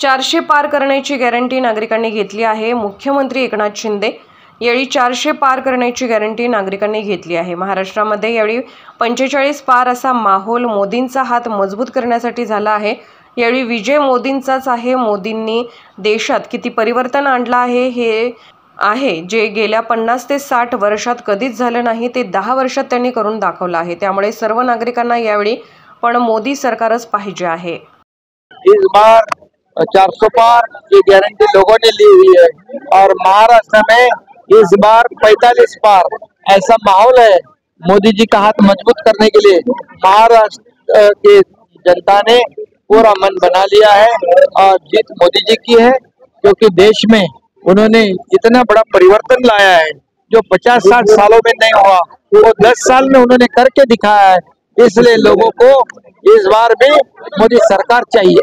400 पार करण्याची गॅरंटी नागरिकांनी घेतली आहे। मुख्यमंत्री एकनाथ शिंदे यावेळी 400 पार करण्याची गॅरंटी नागरिकांनी घेतली आहे। महाराष्ट्रामध्ये यावेळी 45 पार असा माहोल मोदींचा हात मजबूत करण्यासाठी झाला आहे। यावेळी विजय मोदींचाच आहे। मोदींनी देशात किती परिवर्तन आणलं आहे जे गेल्या 50 ते 60 वर्षात कधीच झालं नाही ते 10 वर्षात त्यांनी करून दाखवलं आहे। त्यामुळे सर्व नागरिकांना यावेळी पण मोदी सरकारच पाहिजे आहे। इस बार 400 पार की गारंटी लोगों ने ली हुई है और महाराष्ट्र में इस बार 45 पार ऐसा माहौल है। मोदी जी का हाथ मजबूत करने के लिए महाराष्ट्र की जनता ने पूरा मन बना लिया है और जीत मोदी जी की है, क्योंकि देश में उन्होंने इतना बड़ा परिवर्तन लाया है जो 50-60 सालों में नहीं हुआ, वो 10 साल में उन्होंने करके दिखाया है। इसलिए लोगों को इस बार भी मोदी सरकार चाहिए।